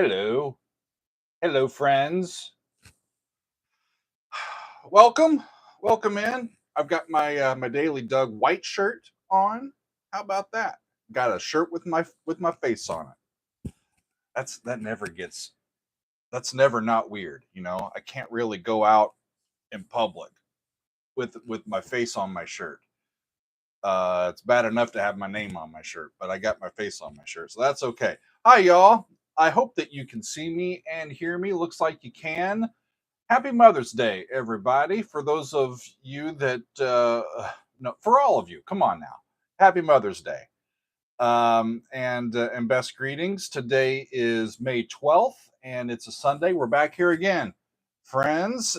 Hello. Hello, friends. Welcome. Welcome in. I've got my daily Doug white shirt on. How about that? Got a shirt with my face on it. That never gets that's never not weird, you know. I can't really go out in public with my face on my shirt. It's bad enough to have my name on my shirt, but I got my face on my shirt, so that's okay. Hi, y'all. I hope that you can see me and hear me. Looks like you can. Happy Mother's Day, everybody. For those of you that, no, for all of you, come on now. Happy Mother's Day. And best greetings. Today is May 12th, and it's a Sunday. We're back here again. Friends,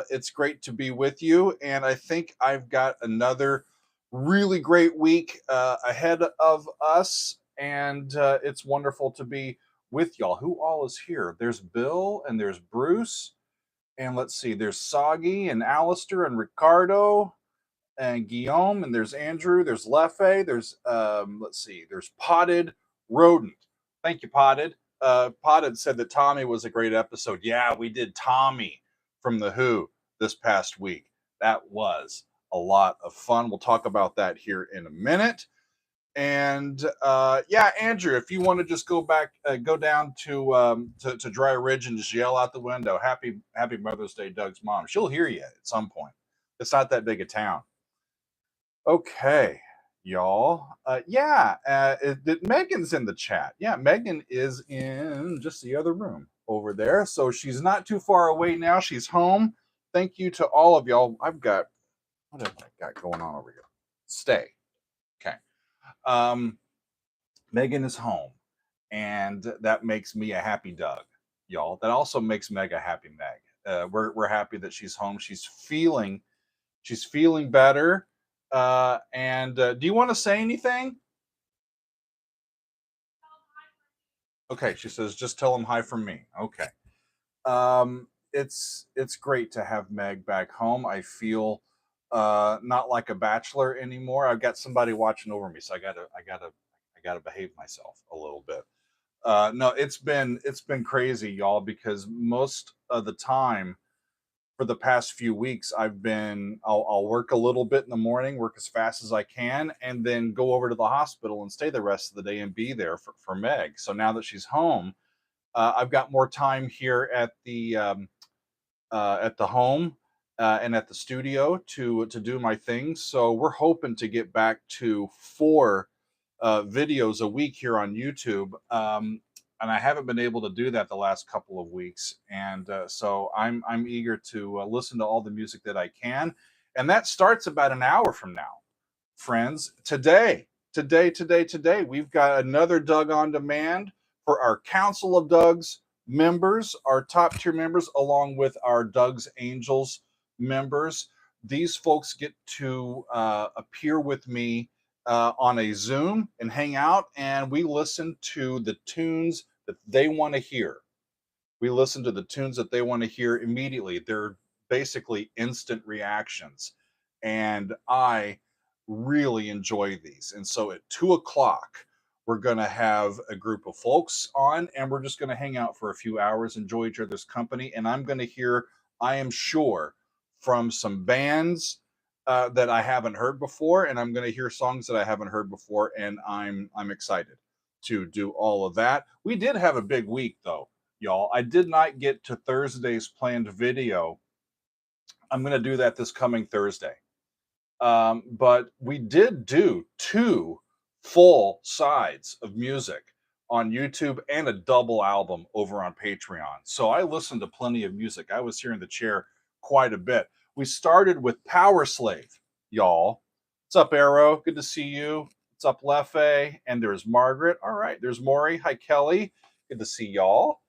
it's great to be with you. And I think I've got another really great week ahead of us. And it's wonderful to be with y'all. Who all is here? There's Bill and there's Bruce and let's see, there's Soggy and Alistair and Ricardo and Guillaume, and there's Andrew, there's Leffe, there's let's see, there's Potted Rodent. Thank you, Potted. Potted said that Tommy was a great episode. Yeah, we did Tommy from The Who this past week. That was a lot of fun. We'll talk about that here in a minute. And yeah, Andrew, if you want to just go down to Dry Ridge and just yell out the window, Happy Mother's Day, Doug's mom. She'll hear you at some point. It's not that big a town. Okay, y'all. Yeah, Megan's in the chat. Yeah, Megan is in just the other room over there, so she's not too far away now. She's home. Thank you to all of y'all. What have I got going on over here? Stay. Okay. Um, Megan is home, and that makes me a happy Doug, y'all. That also makes Meg a happy Meg. We're happy that she's home. She's feeling better. And do you want to say anything? Okay, she says just tell him hi from me. Okay. It's great to have Meg back home. I feel not like a bachelor anymore. I've got somebody watching over me, so I gotta behave myself a little bit. No, it's been crazy, y'all, because most of the time for the past few weeks, I'll work a little bit in the morning, work as fast as I can, and then go over to the hospital and stay the rest of the day and be there for Meg. So now that she's home, I've got more time here at the home and at the studio to do my things. So we're hoping to get back to four videos a week here on YouTube. And I haven't been able to do that the last couple of weeks, and so I'm eager to listen to all the music that I can, and that starts about an hour from now, friends. Today, we've got another Doug on Demand for our Council of Dougs members, our top tier members, along with our Doug's Angels members. These folks get to appear with me on a Zoom and hang out, and we listen to the tunes that they want to hear. We listen to the tunes that they want to hear immediately. They're basically instant reactions. And I really enjoy these. And so at 2 o'clock, we're going to have a group of folks on, and we're just going to hang out for a few hours, enjoy each other's company. And I'm going to hear, I am sure, from some bands that I haven't heard before, and I'm going to hear songs that I haven't heard before, and I'm excited to do all of that. We did have a big week, though, y'all. I did not get to Thursday's planned video. I'm going to do that this coming Thursday. But we did do two full sides of music on YouTube and a double album over on Patreon. So I listened to plenty of music. I was here in the chair quite a bit. We started with Power Slave, y'all. What's up, Arrow? Good to see you. What's up, Leffe? And there's Margaret. All right, there's Maury. Hi, Kelly. Good to see y'all.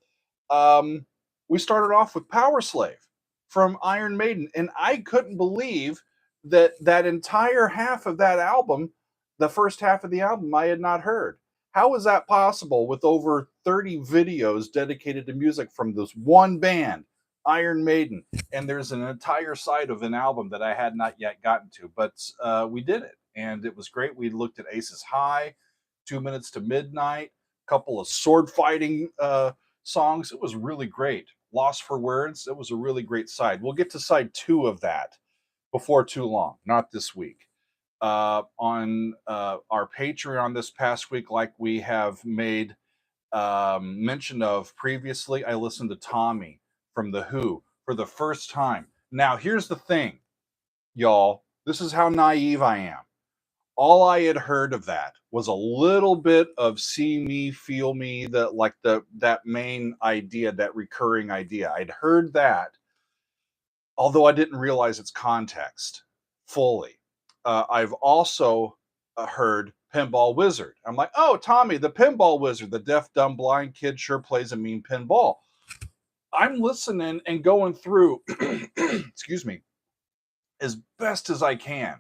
We started off with Power Slave from Iron Maiden, and I couldn't believe that entire half of that album, the first half of the album, I had not heard. How is that possible with over 30 videos dedicated to music from this one band, Iron Maiden? And there's an entire side of an album that I had not yet gotten to, but we did it, and it was great. We looked at Aces High, 2 Minutes to Midnight, a couple of sword fighting songs. It was really great. Lost for Words. It was a really great side. We'll get to side 2 of that before too long, not this week. On our Patreon this past week, like we have made mention of previously, I listened to Tommy from The Who for the first time. Now, here's the thing, y'all. This is how naive I am. All I had heard of that was a little bit of see me, feel me, that main idea, that recurring idea. I'd heard that, although I didn't realize its context fully. I've also heard Pinball Wizard. I'm like, oh, Tommy, the Pinball Wizard, the deaf, dumb, blind kid sure plays a mean pinball. I'm listening and going through, excuse me, as best as I can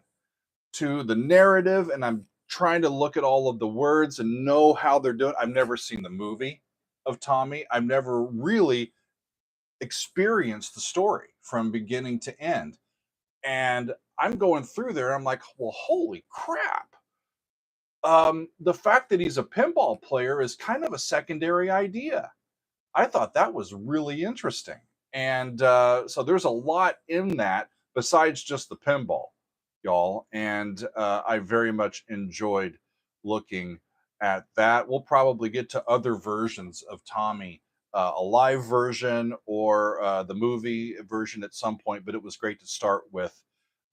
to the narrative, and I'm trying to look at all of the words and know how they're doing. I've never seen the movie of Tommy. I've never really experienced the story from beginning to end. And I'm going through there, I'm like, well, holy crap. The fact that he's a pinball player is kind of a secondary idea. I thought that was really interesting. And so there's a lot in that besides just the pinball, y'all. And I very much enjoyed looking at that. We'll probably get to other versions of Tommy, a live version or the movie version at some point, but it was great to start with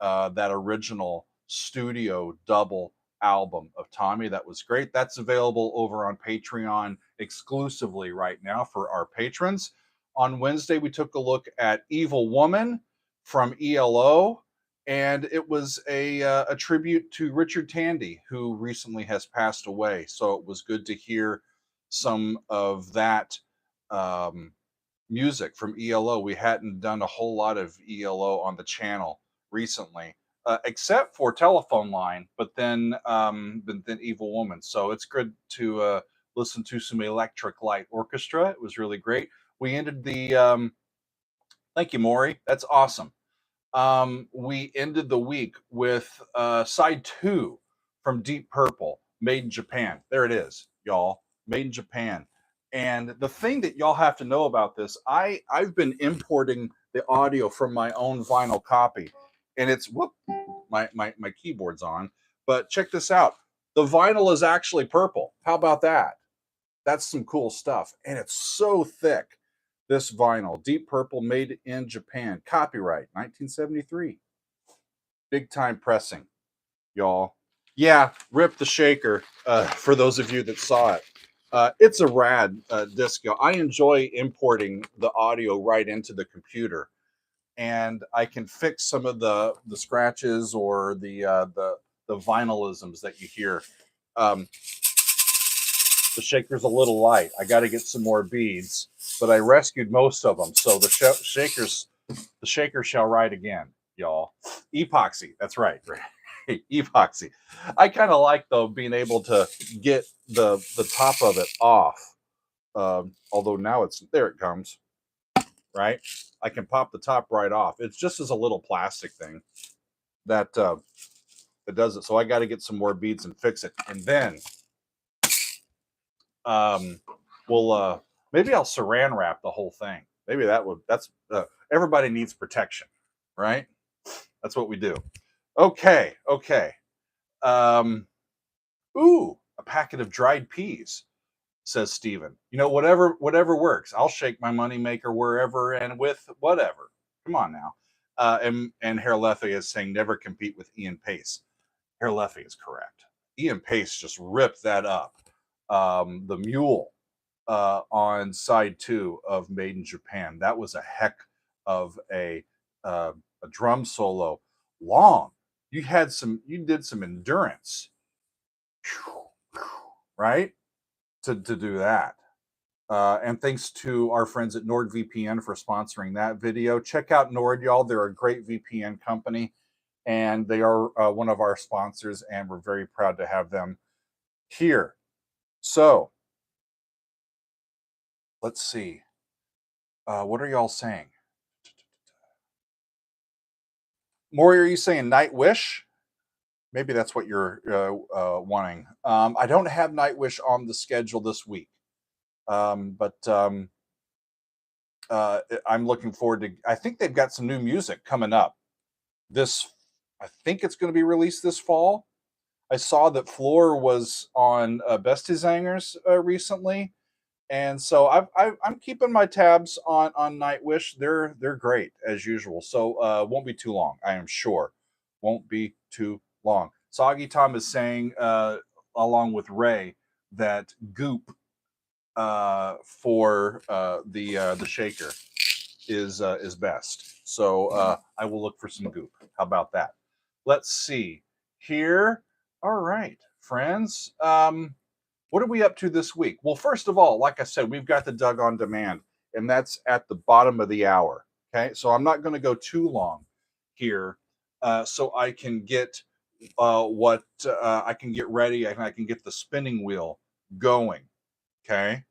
that original studio double album of Tommy. That was great. That's available over on Patreon exclusively right now for our patrons. On Wednesday, we took a look at Evil Woman from ELO, and it was a tribute to Richard Tandy, who recently has passed away. So it was good to hear some of that music from ELO. We hadn't done a whole lot of ELO on the channel recently, except for Telephone Line, but then Evil Woman. So it's good to listen to some Electric Light Orchestra. It was really great. We ended the thank you, Maury. That's awesome. We ended the week with side 2 from Deep Purple, Made in Japan. There it is, y'all. Made in Japan. And the thing that y'all have to know about this, I've been importing the audio from my own vinyl copy, and it's my keyboard's on. But check this out. The vinyl is actually purple. How about that? That's some cool stuff. And it's so thick, this vinyl. Deep Purple, Made in Japan. Copyright 1973. Big time pressing, y'all. Yeah, rip the shaker, for those of you that saw it. It's a rad disc. I enjoy importing the audio right into the computer, and I can fix some of the scratches or the vinylisms that you hear. The shaker's a little light. I got to get some more beads, but I rescued most of them, so the shaker shall ride again, y'all. Epoxy, that's right. Epoxy. I kind of like, though, being able to get the top of it off. Although now there it comes, right? I can pop the top right off. It's just as a little plastic thing that does it. So I got to get some more beads and fix it, and then we'll maybe I'll saran wrap the whole thing. Maybe that's everybody needs protection, right? That's what we do. Okay. Ooh, a packet of dried peas, says Steven. You know, whatever works. I'll shake my moneymaker wherever and with whatever. Come on now. And Herr Leffy is saying never compete with Ian Pace. Herr Leffy is correct. Ian Pace just ripped that up. The mule on side 2 of Made in Japan. That was a heck of a drum solo. Long. You did some endurance, right? To do that. And thanks to our friends at NordVPN for sponsoring that video. Check out Nord, y'all. They're a great VPN company, and they are one of our sponsors, and we're very proud to have them here. So, let's see. What are y'all saying? Maury, are you saying Night Wish? Maybe that's what you're wanting. I don't have Night Wish on the schedule this week. But I'm looking forward to. I think they've got some new music coming up. This, I think it's going to be released this fall. I saw that Floor was on Best Designers recently, and so I'm keeping my tabs on Nightwish. They're great as usual. So won't be too long, I am sure. Won't be too long. Soggy Tom is saying, along with Ray, that Goop for the shaker is best. So I will look for some Goop. How about that? Let's see here. All right, friends. What are we up to this week? Well, first of all, like I said, we've got the Doug on Demand, and that's at the bottom of the hour. Okay, so I'm not going to go too long here, so I can get what I can get ready, and I can get the spinning wheel going. Okay,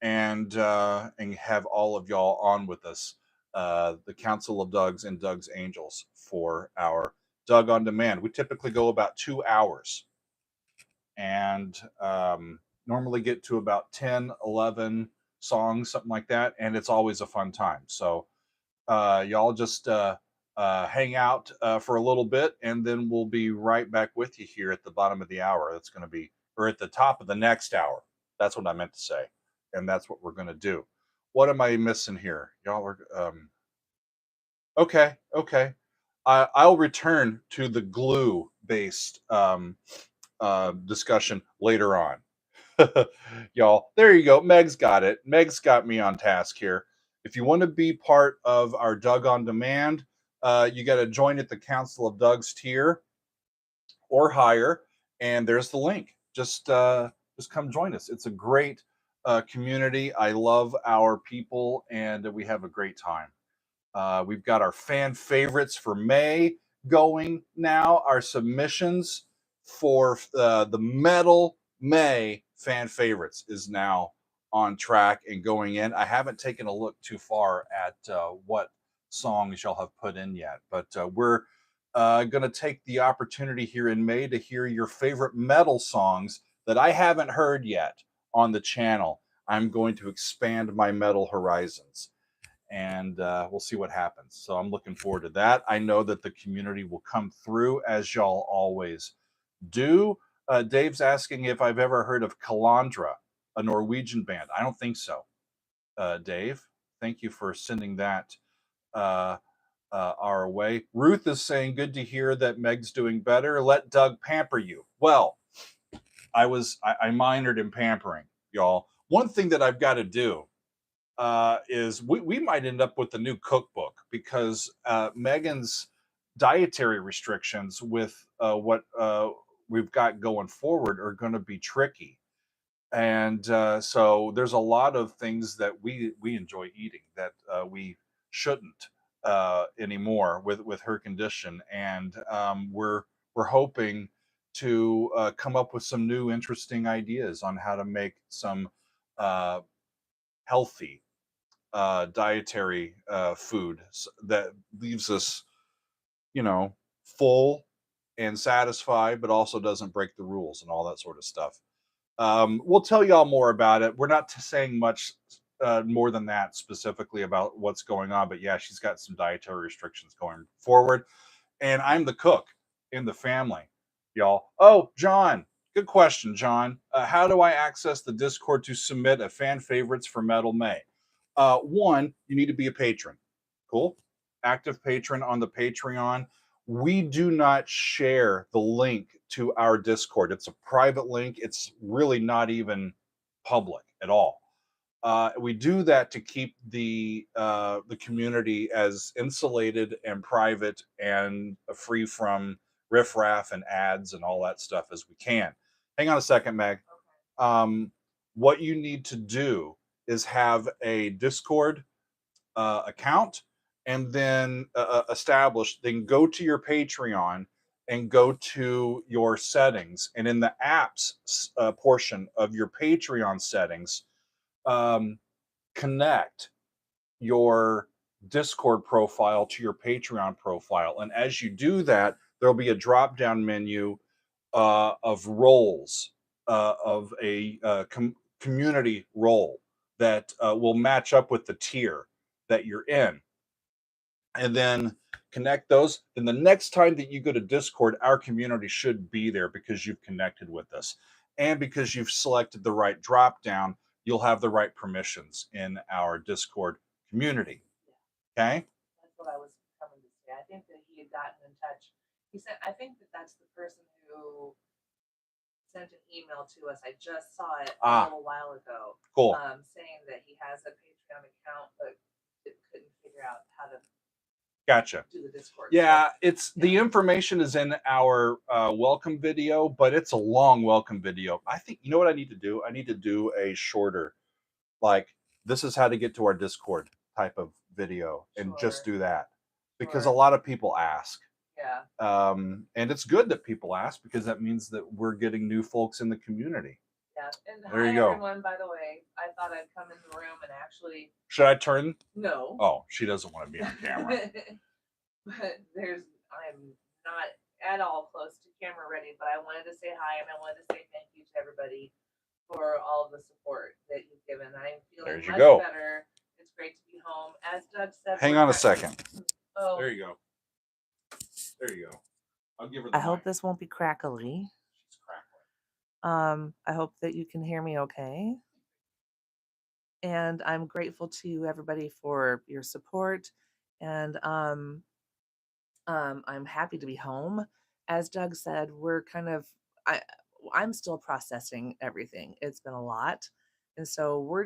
and have all of y'all on with us, the Council of Dougs and Doug's Angels, for our Doug on Demand. We typically go about 2 hours, and normally get to about 10, 11 songs, something like that, and it's always a fun time. So y'all just hang out for a little bit, and then we'll be right back with you here at the bottom of the hour. That's going to be, or at the top of the next hour. That's what I meant to say, and that's what we're going to do. What am I missing here? Y'all are okay. Okay, I'll return to the glue-based discussion later on. Y'all, there you go. Meg's got it. Meg's got me on task here. If you want to be part of our Doug on Demand, you got to join at the Council of Doug's tier or higher, and there's the link. Just come join us. It's a great community. I love our people, and we have a great time. We've got our fan favorites for May going now. Our submissions for the Metal May fan favorites is now on track and going in. I haven't taken a look too far at what songs y'all have put in yet, but we're going to take the opportunity here in May to hear your favorite metal songs that I haven't heard yet on the channel. I'm going to expand my metal horizons, and we'll see what happens. So I'm looking forward to that. I know that the community will come through, as y'all always do. Dave's asking if I've ever heard of Calandra, a Norwegian band. I don't think so, Dave. Thank you for sending that our way. Ruth is saying, good to hear that Meg's doing better. Let Doug pamper you. Well, I minored in pampering, y'all. One thing that I've got to do is we might end up with the new cookbook, because Megan's dietary restrictions with what we've got going forward are going to be tricky. And so there's a lot of things that we enjoy eating that we shouldn't anymore with her condition, and we're hoping to come up with some new interesting ideas on how to make some healthy dietary food that leaves us, full and satisfied, but also doesn't break the rules and all that sort of stuff. We'll tell y'all more about it. We're not saying much more than that specifically about what's going on, but yeah, she's got some dietary restrictions going forward, and I'm the cook in the family, y'all. Oh, John, good question, John. How do I access the Discord to submit a fan favorites for Metal May? One, you need to be a patron. Cool. Active patron on the Patreon. We do not share the link to our Discord. It's a private link. It's really not even public at all. We do that to keep the community as insulated and private and free from riffraff and ads and all that stuff as we can. Hang on a second, Meg. What you need to do is have a Discord account, and then established. Then go to your Patreon and go to your settings, and in the apps portion of your Patreon settings, connect your Discord profile to your Patreon profile. And as you do that, there'll be a drop down menu of roles, of a community role that will match up with the tier that you're in. And then connect those. Then the next time that you go to Discord, our community should be there because you've connected with us. And because you've selected the right drop down, you'll have the right permissions in our Discord community. Okay? That's what I was coming to say. I think that he had gotten in touch. He said, I think that that's the person who sent an email to us. I just saw it a little while ago. Cool. Saying that he has a Patreon account, but couldn't figure out how to Gotcha. do the Discord. Yeah, the information is in our welcome video, but it's a long welcome video. I think, you know what I need to do? I need to do a shorter, like, this is how to get to our Discord type of video, and just do that. Because a lot of people ask. Yeah. And it's good that people ask, because that means that we're getting new folks in the community. Yeah. And there hi, you go. Everyone, by the way, I thought I'd come in the room and actually. Should I turn? No. Oh, she doesn't want to be on camera. But I'm not at all close to camera ready, but I wanted to say hi, and I wanted to say thank you to everybody for all of the support that you've given. I'm feeling much better. It's great to be home. As Doug said. Hang on a second. Oh. There you go. There you go. I'll give her the I mic. hope this won't be crackly. She's crackling. I hope that you can hear me okay. And I'm grateful to everybody for your support. And I'm happy to be home. As Doug said, I'm still processing everything. It's been a lot. And so we're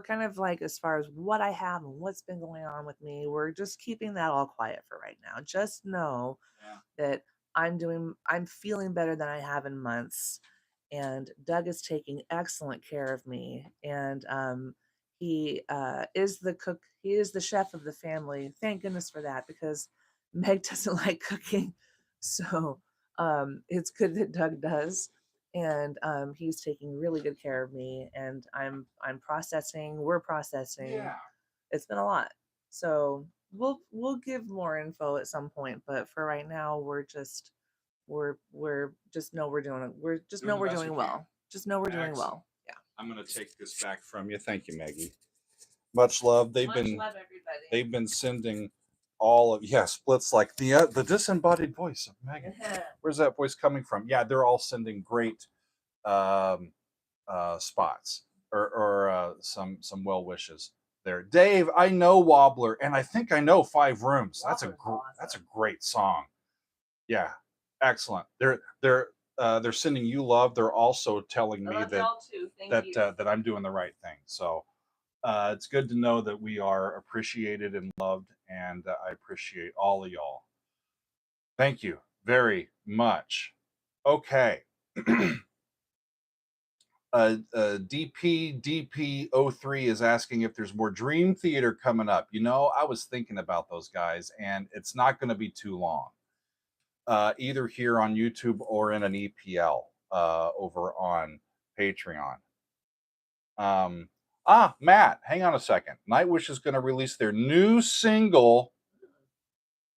kind of like, as far as what I have and what's been going on with me, we're just keeping that all quiet for right now. Just know that I'm feeling better than I have in months. And Doug is taking excellent care of me. And he is the cook. He is the chef of the family. Thank goodness for that, because Meg doesn't like cooking. So it's good that Doug does. And he's taking really good care of me, and I'm processing. We're processing. Yeah. It's been a lot. So we'll give more info at some point, but for right now, we're just know we're doing well. Just know we're doing well. Yeah. I'm gonna take this back from you. Thank you, Maggie. Much love. Much love, everybody. They've been sending all of Splits like the disembodied voice of Maggie. Where's that voice coming from? Yeah, they're all sending great spots or some well wishes there. Dave, I know Wobbler, and I think I know 5 Rooms. That's a great song. Yeah, excellent. They're sending you love. They're also telling me that I'm doing the right thing. So it's good to know that we are appreciated and loved, and I appreciate all of y'all. Thank you very much. Okay. DP03 is asking if there's more Dream Theater coming up. You know, I was thinking about those guys, and it's not going to be too long. Either here on YouTube or in an EPL over on Patreon. Matt, hang on a second. Nightwish is going to release their new single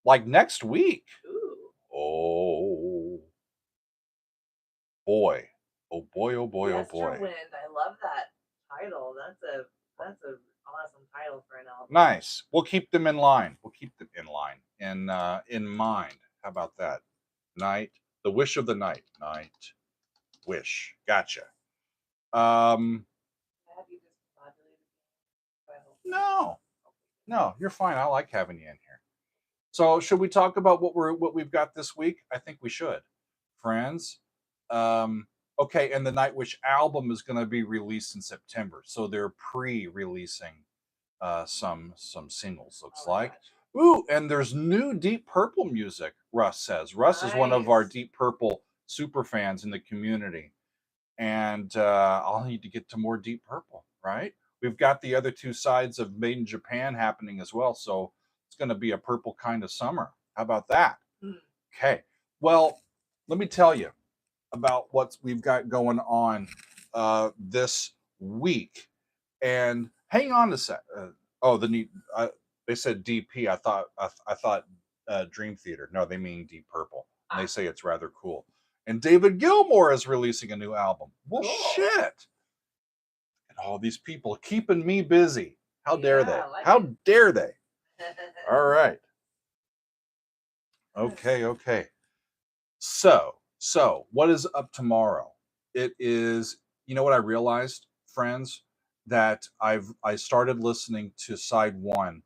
like next week. Oh boy. Oh boy, oh boy, oh boy. Wind. I love that title. That's an awesome title for an album. Nice. We'll keep them in line. In mind. How about that? Night. The Wish of the Night. Night. Wish. Gotcha. No, you're fine. I like having you in here. So should we talk about what we've got this week? I think we should. Friends. Okay, and the Nightwish album is going to be released in September, so they're pre-releasing some singles. Looks like. Ooh, and there's new Deep Purple music. Russ says. Russ is one of our Deep Purple super fans in the community, and I'll need to get to more Deep Purple. Right? We've got the other 2 sides of Made in Japan happening as well, so it's going to be a purple kind of summer. How about that? Okay. Well, let me tell you about what we've got going on this week. And hang on a sec. They said DP. I thought Dream Theater. No, they mean Deep Purple. And they say it's rather cool. And David Gilmour is releasing a new album. Well, shit. And all these people keeping me busy. How dare they? Yeah, I like How it. dare they? All right. Okay. So what is up tomorrow? It is, you know what I realized, friends, that I started listening to side one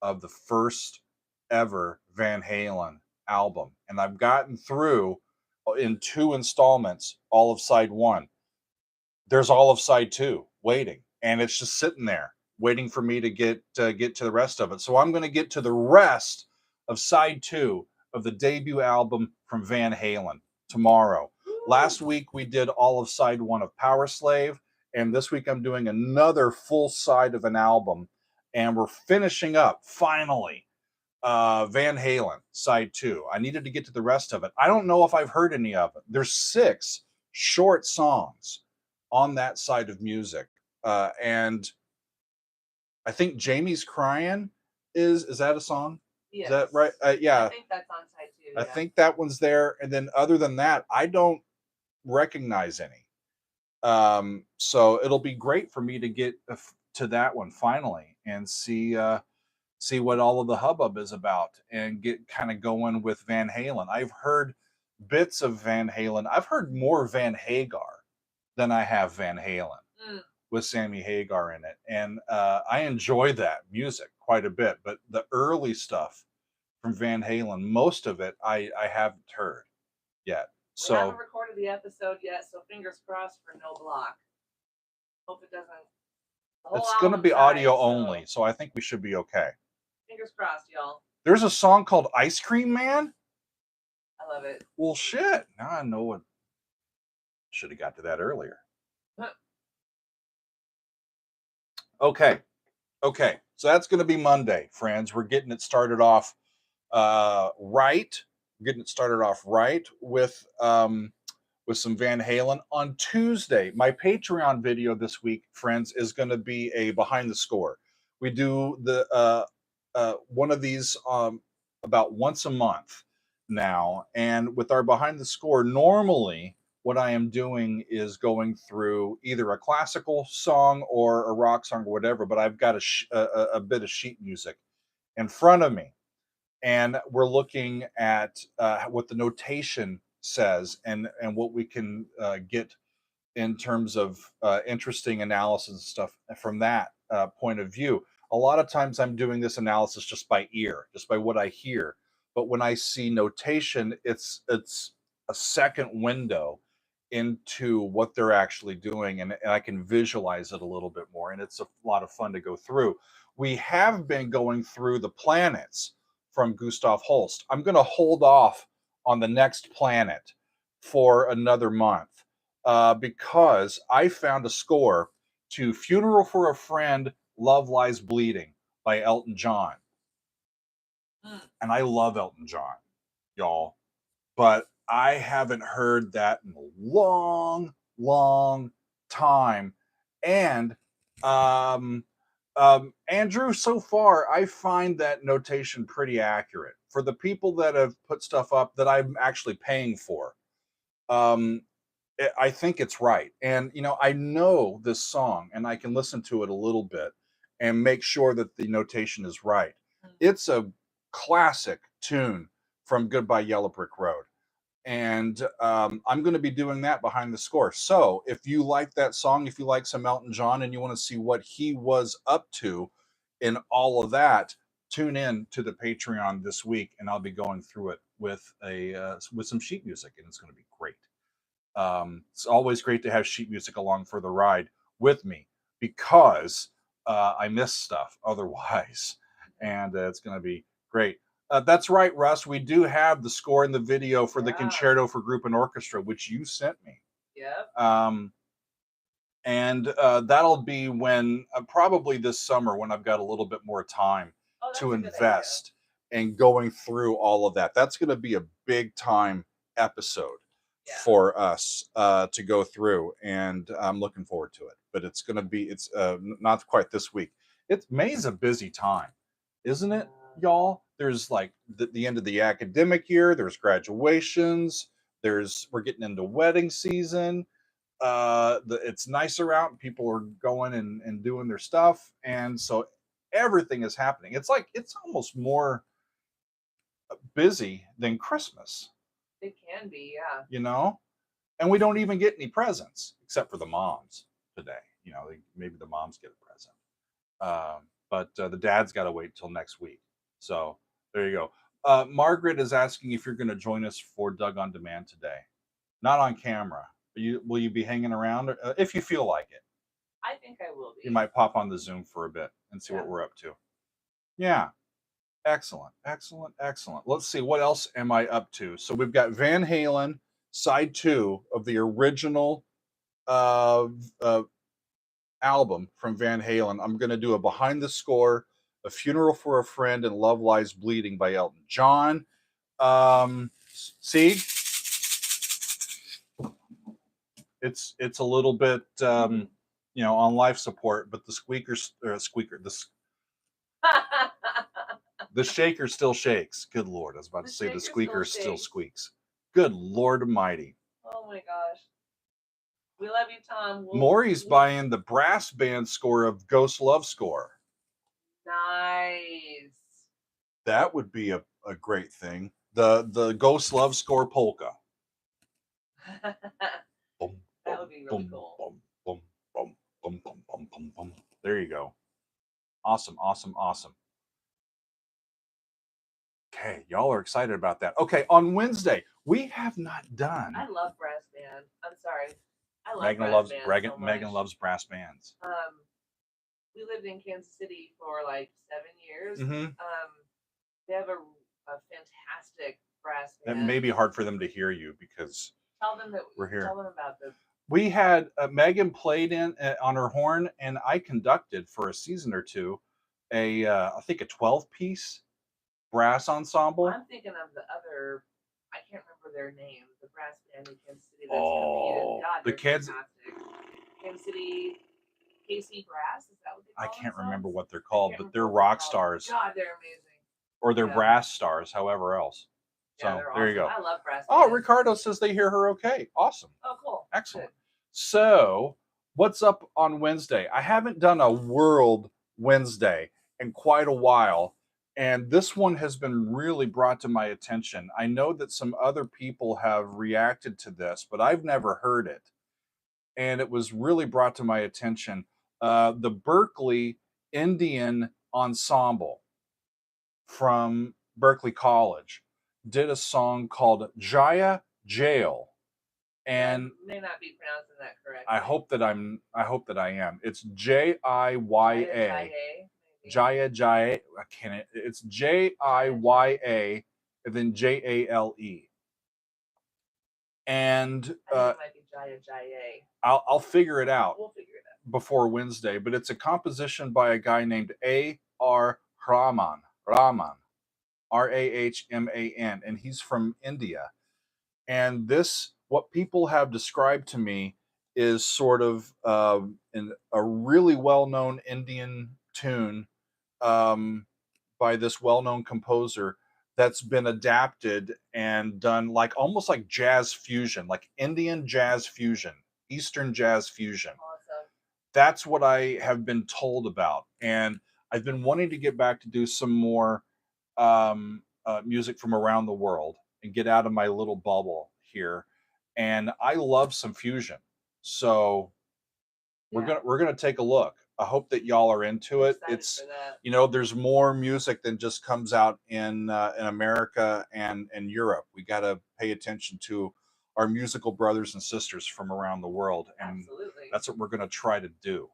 of the first ever Van Halen album, and I've gotten through in two installments all of side one. There's all of side two waiting, and it's just sitting there waiting for me to get to the rest of it. So I'm going to get to the rest of side two of the debut album from Van Halen tomorrow. Last week we did all of side one of Power Slave, and this week I'm doing another full side of an album, and we're finishing up finally Van Halen side two. I needed to get to the rest of it. I don't know if I've heard any of it. There's 6 short songs on that side of music, and I think Jamie's Crying is that a song? Is that right? I Yeah, think that's on side two. I Yeah. think that one's there. And then other than that, I don't recognize any. So it'll be great for me to get to that one finally and see what all of the hubbub is about and get kind of going with Van Halen. I've heard bits of Van Halen. I've heard more Van Hagar than I have Van Halen Mm. with Sammy Hagar in it. And I enjoy that music quite a bit. But the early stuff from Van Halen, most of it I haven't heard yet. We haven't So recorded the episode yet, so fingers crossed for no block. Hope it doesn't. The whole it's going to album's be audio nice, so only. So I think we should be okay. fingers crossed, y'all. There's a song called Ice Cream Man. I love it. Well, shit. Now I know what. Should have got to that earlier. Okay. So that's going to be Monday, friends. We're getting it started off right. Getting it started off right with some Van Halen. On Tuesday, my Patreon video this week, friends, is going to be a behind the score. We do the one of these about once a month now, and with our behind the score, normally what I am doing is going through either a classical song or a rock song or whatever. But I've got a bit of sheet music in front of me, and we're looking at what the notation says and what we can get in terms of interesting analysis and stuff from that point of view. A lot of times I'm doing this analysis just by ear, just by what I hear. But when I see notation, it's a second window into what they're actually doing, and I can visualize it a little bit more, and it's a lot of fun to go through. We have been going through the planets from Gustav Holst. I'm going to hold off on the next planet for another month because I found a score to Funeral for a Friend, Love Lies Bleeding by Elton John. And I love Elton John, y'all, but I haven't heard that in a long time. And Andrew, so far, I find that notation pretty accurate for the people that have put stuff up that I'm actually paying for. I think it's right. And, I know this song and I can listen to it a little bit and make sure that the notation is right. It's a classic tune from Goodbye Yellow Brick Road. And I'm going to be doing that behind the score. So if you like that song, if you like some Elton John and you want to see what he was up to in all of that, tune in to the Patreon this week and I'll be going through it with some sheet music, and it's going to be great. It's always great to have sheet music along for the ride with me because I miss stuff otherwise, and it's going to be great. That's right, Russ. We do have the score and the video for the Concerto for Group and Orchestra, which you sent me. Yep. And that'll be when probably this summer when I've got a little bit more time to invest in going through all of that. That's going to be a big time episode for us to go through, and I'm looking forward to it. But it's not quite this week. May's a busy time, isn't it, y'all? There's like the end of the academic year. There's graduations. We're getting into wedding season. It's nicer out. People are going and doing their stuff, and so everything is happening. It's like it's almost more busy than Christmas, It can be, yeah. you know. And we don't even get any presents except for the moms today. You know, maybe the moms get a present, but the dad's got to wait till next week. So there you go. Margaret is asking if you're going to join us for Doug on Demand today. Not on camera. Will you be hanging around if you feel like it? I think I will be. You might pop on the Zoom for a bit and see what we're up to. Yeah. Excellent. Excellent. Excellent. Let's see. What else am I up to? So we've got Van Halen, side 2 of the original uh, uh, album from Van Halen. I'm going to do a behind the score, A Funeral for a Friend, and Love Lies Bleeding by Elton John. See, it's a little bit on life support, but the the shaker still shakes. Good Lord, I was about to say the squeaker still squeaks. Good Lord Almighty. Oh my gosh. We love you, Tom. Maury's buying the brass band score of Ghost Love Score. Nice. That would be a great thing. The Ghost Love Score polka. That would be really cool. There you go. Awesome, awesome, awesome. Okay, y'all are excited about that. Okay, on Wednesday, we have not done. I love brass band. I'm sorry. I love Megan brass loves bands so Megan loves brass bands. We lived in Kansas City for like 7 years. Mm-hmm. They have a fantastic brass band. It may be hard for them to hear you because tell them that we're here. Tell them about this. We had Megan played on her horn, and I conducted for a season or two I think a 12-piece brass ensemble. I'm thinking of the other. I can't remember their name. The brass band in Kansas City that's competed. God, they're fantastic. Kansas City KC Brass, is that what they call I can't themselves? remember what they're called, but they're rock stars. God, they're amazing. Or they're brass stars, however else. So there awesome. You go. I love brass bands. Oh, Ricardo says they hear her okay. Awesome. Oh, cool. Excellent. Good. So what's up on Wednesday? I haven't done a World Wednesday in quite a while, and this one has been really brought to my attention. I know that some other people have reacted to this, but I've never heard it. And it was really brought to my attention. The Berkeley Indian Ensemble from Berkeley College did a song called Jaya Jail. And I may not be pronouncing that correctly. I hope that I am. It's Jiya. Jaya Jaya. It's Jiya and then Jale. And it might be Jaya Jaya. I'll figure it out. We'll figure it out before Wednesday, but it's a composition by a guy named A.R. Rahman, Rahman, and he's from India. And this, what people have described to me, is sort of a really well-known Indian tune by this well-known composer that's been adapted and done like almost like jazz fusion, like Indian jazz fusion, Eastern jazz fusion. Awesome. That's what I have been told about. And I've been wanting to get back to do some more music from around the world and get out of my little bubble here. And I love some fusion. So we're gonna take a look. I hope that y'all are into it. It's there's more music than just comes out in America and Europe. We got to pay attention to our musical brothers and sisters from around the world, and that's what we're going to try to do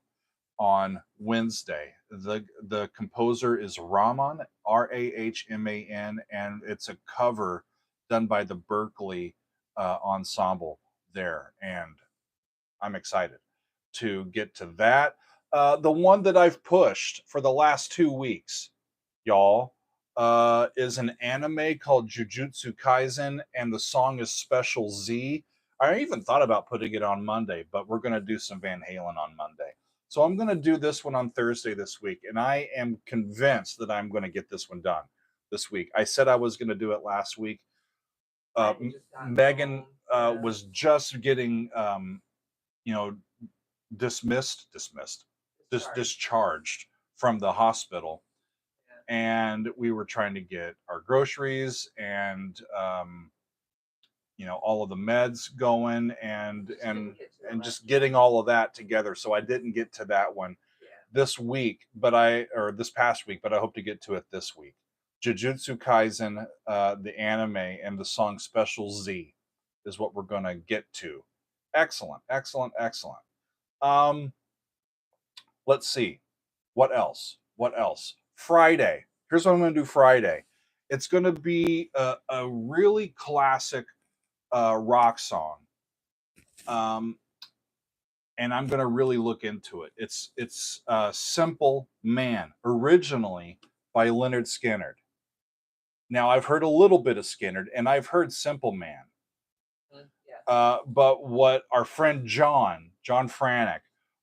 on Wednesday. The composer is Rahman, Rahman, and it's a cover done by the Berkeley ensemble there, and I'm excited to get to that. The one that I've pushed for the last 2 weeks, y'all, is an anime called Jujutsu Kaisen, and the song is Special Z. I even thought about putting it on Monday, but we're going to do some Van Halen on Monday. So I'm going to do this one on Thursday this week, and I am convinced that I'm going to get this one done this week. I said I was going to do it last week. Megan was just getting you know, dismissed, Discharged. discharged from the hospital, Yeah. and we were trying to get our groceries and all of the meds going and Just and didn't get to it and last just week. getting all of that together. So I didn't get to that one Yeah. this week, or this past week, but I hope to get to it this week. Jujutsu Kaisen, the anime, and the song Special Z is what we're going to get to. Excellent, excellent, excellent. Um, let's see. What else? What else? Friday. Here's what I'm going to do Friday. It's going to be a really classic rock song. And I'm going to really look into it. It's Simple Man, originally by Leonard Skinner. Now I've heard a little bit of Skinner, and I've heard Simple Man. Yes. But what our friend John Franek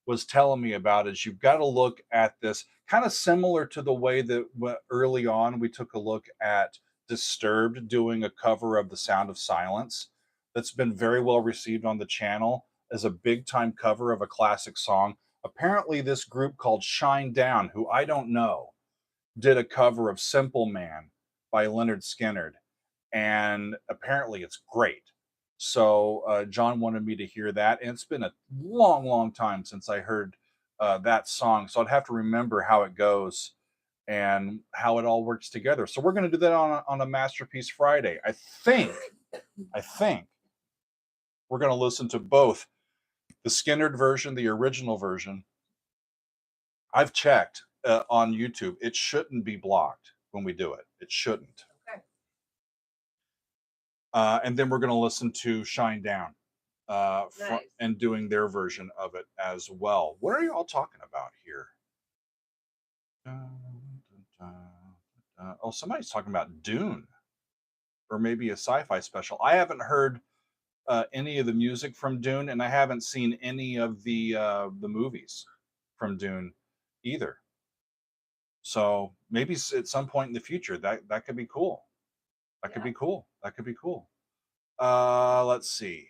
was telling me about is you've got to look at this kind of similar to the way that early on we took a look at Disturbed doing a cover of The Sound of Silence that's been very well received on the channel as a big time cover of a classic song. Apparently, this group called Shine Down, who I don't know, did a cover of Simple Man by Leonard Skinner, and apparently it's great. So John wanted me to hear that, and it's been a long, long time since I heard that song. So I'd have to remember how it goes and how it all works together. So we're going to do that on a Masterpiece Friday. I think we're going to listen to both the Skinner version, the original version. I've checked on YouTube. It shouldn't be blocked when we do it. It shouldn't. Okay. And then we're going to listen to Shine Down Nice. and doing their version of it as well. What are you all talking about here? Oh, somebody's talking about Dune or maybe a sci-fi special. I haven't heard any of the music from Dune, and I haven't seen any of the movies from Dune either. So maybe at some point in the future that could be cool. That could be cool. That could be cool. Let's see.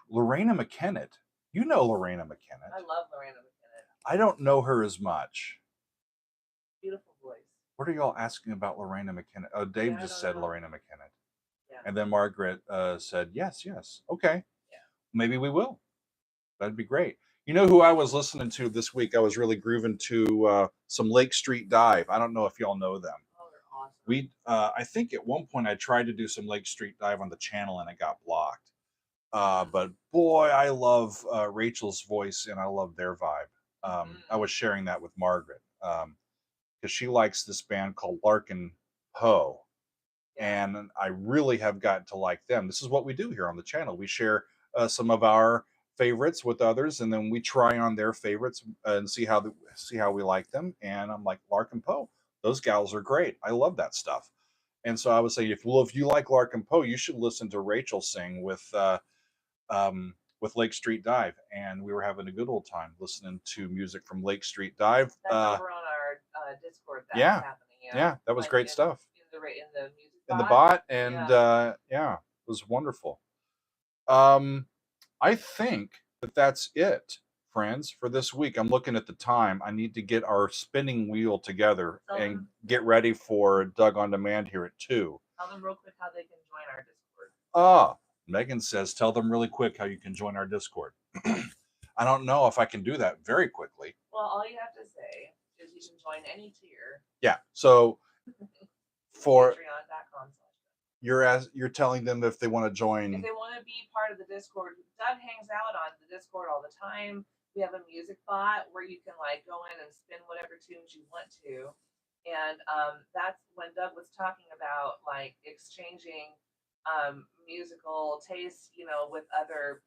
Lorena McKennett. You know Lorena McKennett. I love Lorena McKennett. I don't know her as much. Beautiful voice. What are y'all asking about Lorena McKennett? Oh, Dave just said Lorena McKennett. Yeah. And then Margaret said, yes. Okay. Yeah. Maybe we will. That'd be great. You know who I was listening to this week? I was really grooving to some Lake Street Dive. I don't know if y'all know them. Oh, they're awesome. I think at one point I tried to do some Lake Street Dive on the channel and it got blocked. But boy, I love Rachel's voice and I love their vibe. I was sharing that with Margaret because she likes this band called Larkin Poe. And I really have gotten to like them. This is what we do here on the channel. We share some of our favorites with others, and then we try on their favorites and see how we like them. And I'm like, Larkin Poe, those gals are great. I love that stuff. And so I would say, if you like Larkin Poe, you should listen to Rachel sing with Lake Street Dive. And we were having a good old time listening to music from Lake Street Dive. That's over on our Discord. That's yeah, happening. yeah, that was great stuff. In the bot, and yeah, it was wonderful. I think that's it, friends, for this week. I'm looking at the time. I need to get our spinning wheel together and get ready for Doug on Demand here at 2. Tell them real quick how they can join our Discord. Megan says, tell them really quick how you can join our Discord. I don't know if I can do that very quickly. Well, all you have to say is you can join any tier. Yeah. So for Patreon.com. You're telling them if they want to join. If they want to be part of the Discord, Doug hangs out on the Discord all the time. We have a music bot where you can go in and spin whatever tunes you want to. And that's when Doug was talking about exchanging musical tastes, with other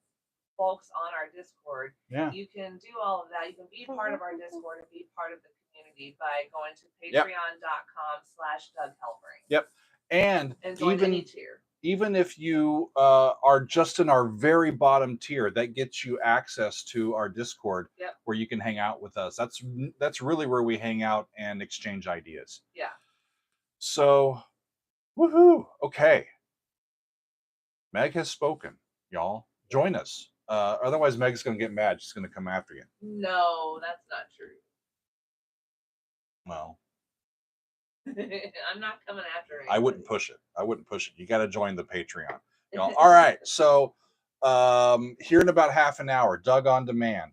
folks on our Discord. Yeah. You can do all of that. You can be part of our Discord and be part of the community by going to patreon.com/Doug Helvering. Yep. And join any tier. Even if you are just in our very bottom tier, that gets you access to our Discord, where you can hang out with us. That's really where we hang out and exchange ideas. Yeah. So, woohoo! Okay. Meg has spoken, y'all. Join us. Otherwise, Meg's going to get mad. She's going to come after you. No, that's not true. Well, I'm not coming after anybody. I wouldn't push it. I wouldn't push it. You got to join the Patreon. You know? All right. So here in about half an hour, Doug on Demand.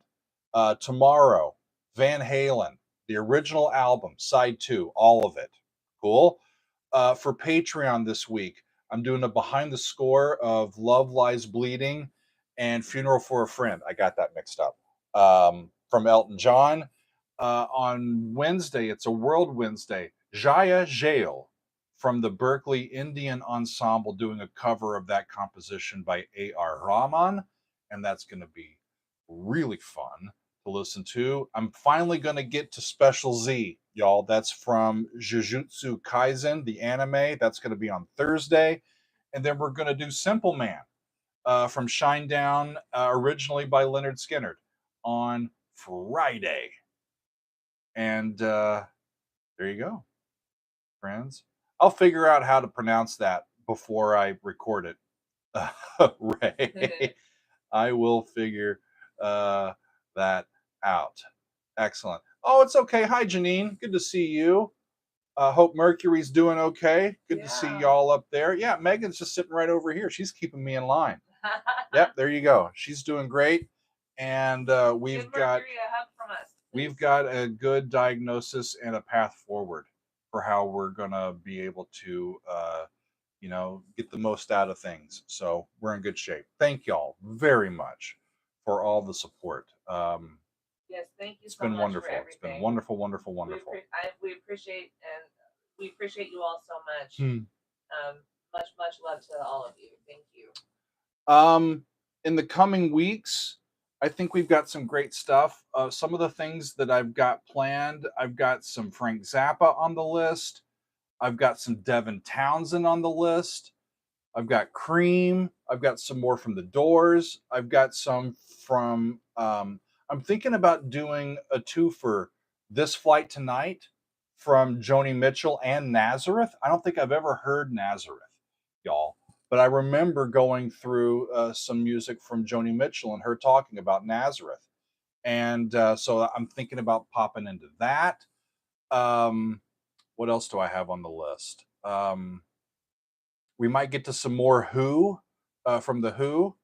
Tomorrow, Van Halen, the original album, side 2, all of it. Cool. For Patreon this week, I'm doing a behind the score of Love Lies Bleeding and Funeral for a Friend. I got that mixed up. From Elton John. On Wednesday, it's a World Wednesday. Jaya Jail from the Berkeley Indian Ensemble doing a cover of that composition by A.R. Rahman. And that's going to be really fun to listen to. I'm finally going to get to Special Z, y'all. That's from Jujutsu Kaisen, the anime. That's going to be on Thursday. And then we're going to do Simple Man from Shinedown, originally by Leonard Skinner, on Friday. And there you go, friends. I'll figure out how to pronounce that before I record it. Ray, I will figure that out. Excellent. Oh, it's okay. Hi, Janine. Good to see you. Hope Mercury's doing okay. Good to see y'all up there. Yeah, Megan's just sitting right over here. She's keeping me in line. Yep, there you go. She's doing great. And we've got a good diagnosis and a path forward for how we're gonna be able to get the most out of things. So we're in good shape. Thank y'all very much for all the support. Yes, thank you. It's been wonderful. It's been wonderful, wonderful. We appreciate you all so much. Much love to all of you. Thank you. In the coming weeks, I think we've got some great stuff. Some of the things that I've got planned, I've got some Frank Zappa on the list. I've got some Devin Townsend on the list. I've got Cream. I've got some more from the Doors. I've got some from, I'm thinking about doing a twofer, This Flight Tonight from Joni Mitchell and Nazareth. I don't think I've ever heard Nazareth, y'all. But I remember going through some music from Joni Mitchell and her talking about Nazareth. And so I'm thinking about popping into that. What else do I have on the list? We might get to some more Who from the Who.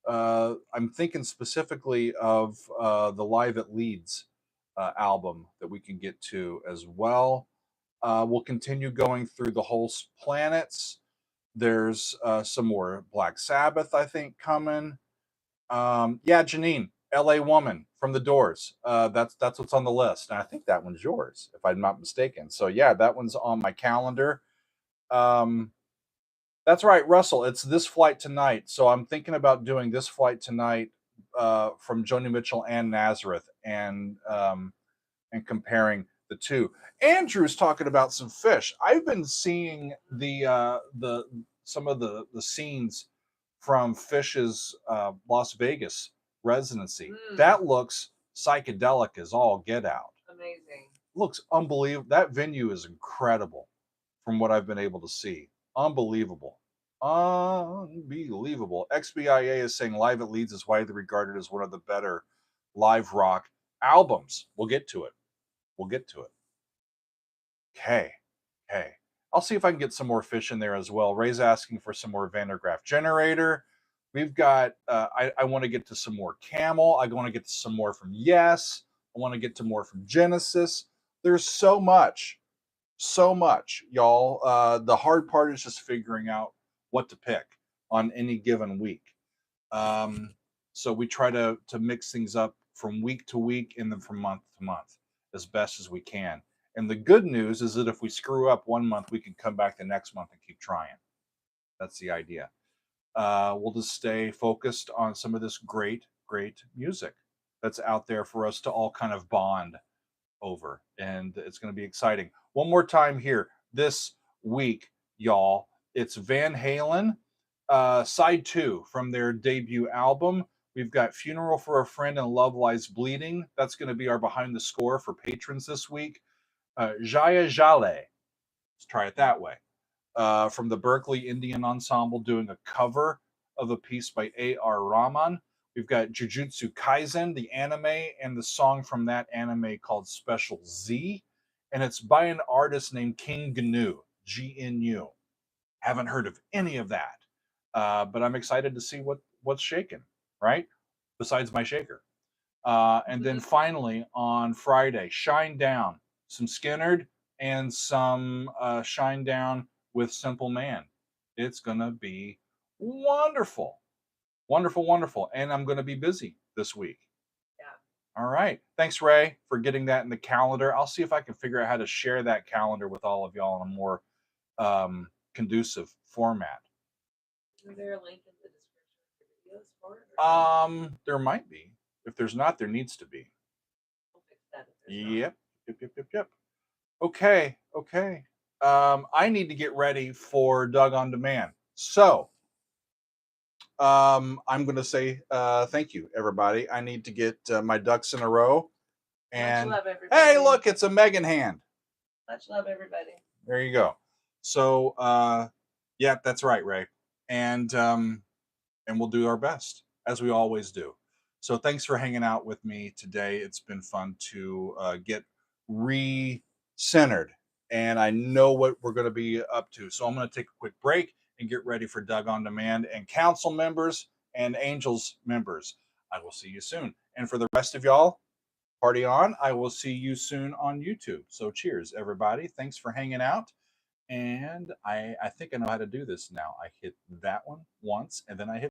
I'm thinking specifically of the Live at Leeds album that we can get to as well. We'll continue going through the whole planets. There's some more Black Sabbath, I think, coming. Yeah, Janine, LA Woman from the Doors. That's what's on the list. And I think that one's yours, if I'm not mistaken. So yeah, that one's on my calendar. That's right, Russell. It's This Flight Tonight. So I'm thinking about doing This Flight Tonight from Joni Mitchell and Nazareth, and comparing the two. Andrew's talking about some fish. I've been seeing the some of the scenes from Fish's Las Vegas residency. That looks psychedelic as all get out. Amazing. Looks unbelievable. That venue is incredible from what I've been able to see. Unbelievable. Unbelievable. XBIA is saying Live at Leeds is widely regarded as one of the better live rock albums. We'll get to it. Okay. I'll see if I can get some more fish in there as well. Ray's asking for some more Vandergraaf Generator. We've got, I want to get to some more Camel. I want to get to some more from Yes. I want to get to more from Genesis. There's so much, y'all. The hard part is just figuring out what to pick on any given week. So we try to mix things up from week to week and then from month to month as best as we can. And the good news is that if we screw up one month, we can come back the next month and keep trying. That's the idea. We'll just stay focused on some of this great music that's out there for us to all kind of bond over. And it's going to be exciting. One more time here this week, y'all. It's Van Halen, side 2 from their debut album. We've got Funeral for a Friend and Love Lies Bleeding. That's going to be our behind the score for patrons this week. Jaya Jale, let's try it that way, from the Berkeley Indian Ensemble doing a cover of a piece by A.R. Rahman. We've got Jujutsu Kaisen, the anime, and the song from that anime called Special Z. And it's by an artist named King Gnu, GNU. Haven't heard of any of that, but I'm excited to see what's shaking, right? Besides my shaker. And then finally on Friday, Shine Down, some Skinnerd and some Shine Down with Simple Man. It's going to be wonderful. Wonderful, wonderful. And I'm going to be busy this week. Yeah. All right. Thanks, Ray, for getting that in the calendar. I'll see if I can figure out how to share that calendar with all of y'all in a more conducive format. Is there a link in the description of the videos for it? There might be. If there's not, there needs to be. We'll fix that if there's not. Yep. Okay. I need to get ready for Doug on Demand. So I'm going to say thank you, everybody. I need to get my ducks in a row. And much love, everybody. Hey, look, it's a Megan hand. Much love, everybody. There you go. So yeah, that's right, Ray. And we'll do our best, as we always do. So thanks for hanging out with me today. It's been fun to get re-centered, and I know what we're going to be up to. So I'm going to take a quick break and get ready for Doug on Demand. And council members and Angels members, I will see you soon. And for the rest of y'all, party on. I will see you soon on YouTube. So cheers, everybody. Thanks for hanging out. And I think I know how to do this now. I hit that one once, and then I hit